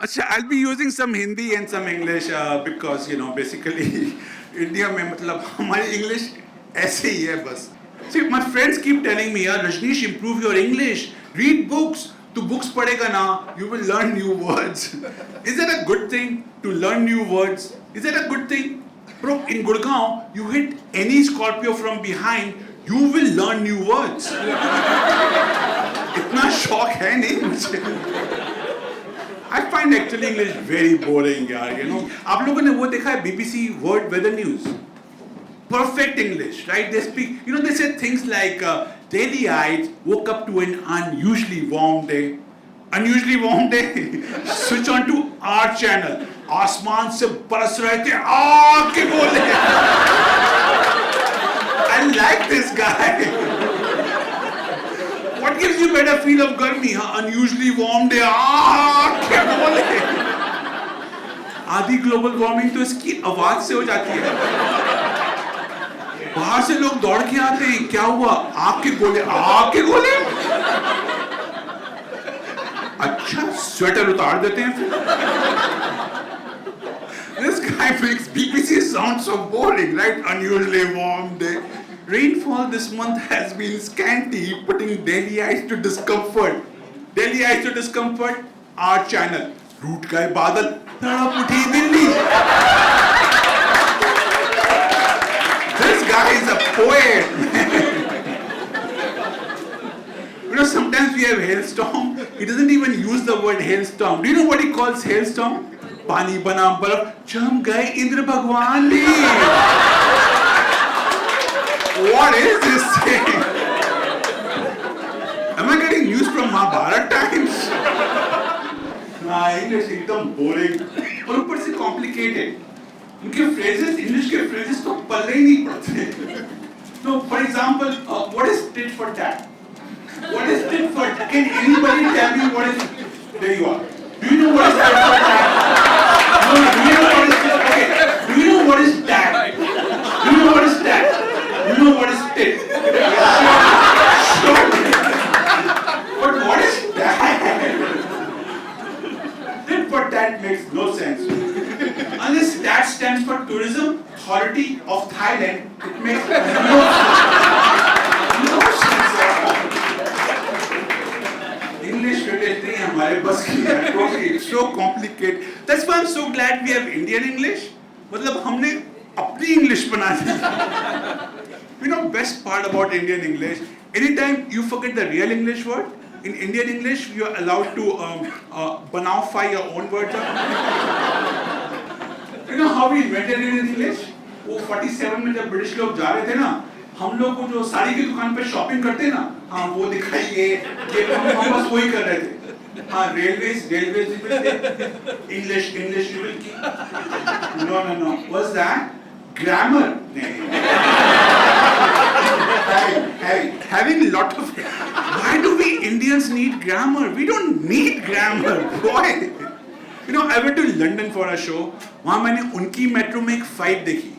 अच्छा, I'll be using some Hindi and some English because basically India में मतलब हमारी English ऐसे ही है बस. See, my friends keep telling me, Rajneesh, improve your English, read books. तू books पढ़ेगा ना, you will learn new words. Is that a good thing to learn new words? Is that a good thing? Bro, in Gurgaon, you hit any Scorpio from behind, you will learn new words. इतना शौक है नहीं मुझे. I find actually English very boring, yaar. आप लोगों ने वो देखा है BBC World Weather News? Perfect English, right? They speak, they say things like, Delhiites woke up to an unusually warm day. Unusually warm day. Switch on to our channel. आसमान से बरस रहे थे आग के गोले. I like this guy. What gives you better feel of गर्मी? Unusually warm day. आग के गोले. आधी ग्लोबल वार्मिंग तो इसकी आवाज से हो जाती है. बाहर से लोग दौड़ के आते हैं, क्या हुआ? आग के गोले. आग के गोले? अच्छा, स्वेटर उतार देते हैं फिर. This guy makes BBC sound so boring, right? Unusually warm day. Rainfall this month has been scanty, putting Delhiites to discomfort. Delhiites to discomfort, our channel. रूठ गए बादल, तड़प उठी Delhi. This guy is a poet. Sometimes we have hailstorm. He doesn't even use the word hailstorm. Do you know what he calls hailstorm? पानी बना बर्फ, जम गए इंद्र भगवान ने. What is this thing? Am I getting news from Mahabharata times? English एकदम boring और ऊपर से complicated. उनके phrases, English के phrases तो पल्ले ही नहीं पड़ते. No, for example, what is tit for tat? What is tit for tat? Can anybody tell me what is? There you are. Do you know what is tit for tat? No, do you know what is tit? Okay. Do you know what is tat? Do you know what is tat? Do you know what is tit? Sure. But what is tat? Tit for tat makes no sense. Unless TAT stands for Tourism Authority of Thailand, it makes no sense at all. English नहीं हमारे बस की है. It's so complicated. That's why I'm so glad we have Indian English. मतलब हमने अपनी English बना दी. Best part about Indian English, anytime you forget the real English word, in Indian English you are allowed to banafy your own words. You know how we invented it in English? वो 47 में जब British लोग जा रहे थे ना, हम लोग को जो साड़ी की दुकान पे शॉपिंग करते ना, हाँ वो दिखाइए, ये हम बस वही कर रहे थे. हाँ railways English you will keep. No. What's that? Grammar. Having a lot of. Why do we Indians need grammar? We don't need grammar, boy. I went to London for a show. वहाँ मैंने उनकी metro में एक fight देखी.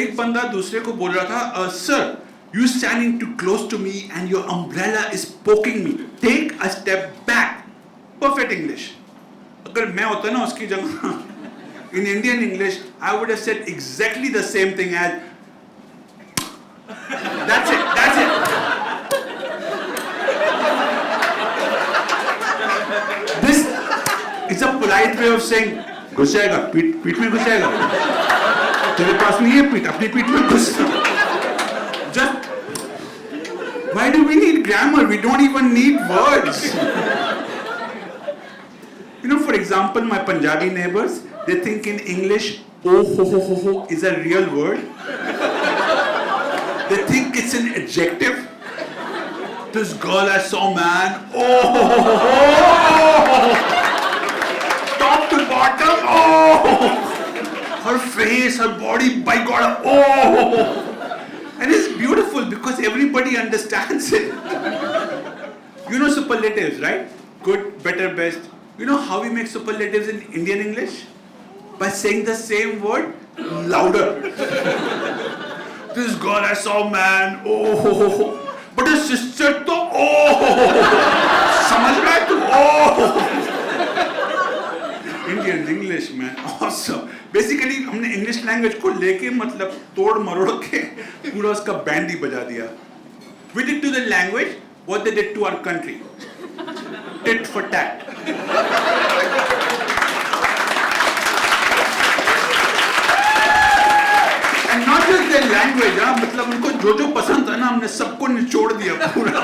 एक बंदा दूसरे को बोल रहा था, Sir, you standing too close to me and your umbrella is poking me. Take a step back. Perfect English. अगर मैं होता ना उसकी जगह, in Indian English, I would have said exactly the same thing as. That's it. This. It's a polite way of saying, घुस जाएगा, पीठ में घुस जाएगा. तेरे पास नहीं है पीठ, अपनी पीठ में घुस. Just, why do we need grammar? We don't even need words. For example, my Punjabi neighbors, they think in English, oh ho is a real word. They think it's an adjective. This girl I saw, man, oh. Top to bottom, oh! Her face, her body, by God, oh! And it's beautiful because everybody understands it. Superlatives, right? Good, better, best. You know how we make superlatives in Indian English? By saying the same word louder. This girl I saw, man, oh! But his sister, oh! समझ रहा है तू? Oh! Brilliant English, man. Awesome. Basically, हमने English language को लेके मतलब तोड़ मरोड़ के पूरा उसका बैंड ही बजा दिया. We did to the language what they did to our country. Tit for tat. And not just their language, हाँ मतलब उनको जो जो पसंद था ना हमने सबको निचोड़ दिया पूरा.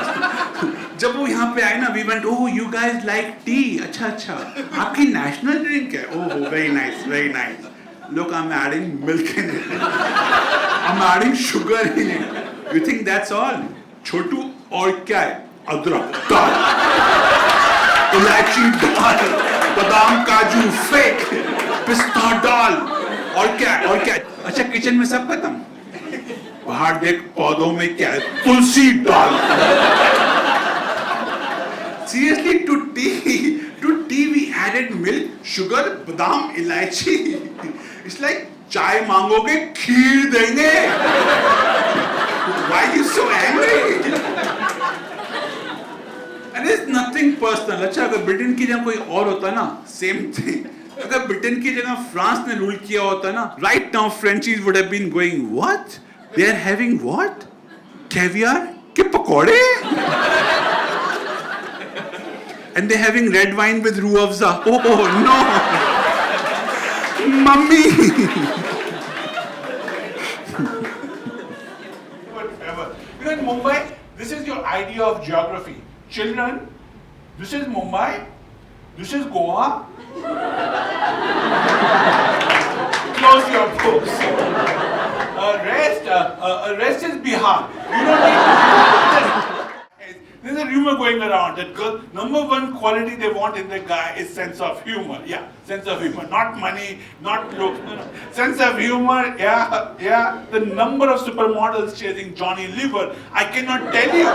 जब वो यहाँ पे आए ना, we went, oh you guys like tea, अच्छा अच्छा, आपकी national drink है, oh very nice, very nice. Look, I'm adding milk in it, I'm adding sugar in it. You think that's all? छोटू और क्या है? अदरक डाल, इलायची डाल, बादाम काजू फेक, पिस्ता डाल, और क्या है? और क्या है? अच्छा किचन में सब खत्म. बाहर देख पौधों में क्या है? तुलसी डाल. Seriously, to tea we added milk, sugar, badam, ilaichi. It's like चाय मांगोगे खीर देंगे. Why are you so angry? And it's nothing personal. अच्छा अगर ब्रिटेन की जगह कोई और होता ना, same thing. अगर ब्रिटेन की जगह फ्रांस ने रूल किया होता ना, right now Frenchies would have been going, what? They are having what? Caviar के पकोड़े? And they're having red wine with roux afza. Oh no, mummy. Whatever. You know, in Mumbai, this is your idea of geography. Children, this is Mumbai. This is Goa. Close your books. Rest is Bihar. You don't need to. There's a rumor going around that girl, number one quality they want in the guy is sense of humor. Yeah, sense of humor. Not money, not looks. No. Sense of humor, yeah. The number of supermodels chasing Johnny Liver, I cannot tell you.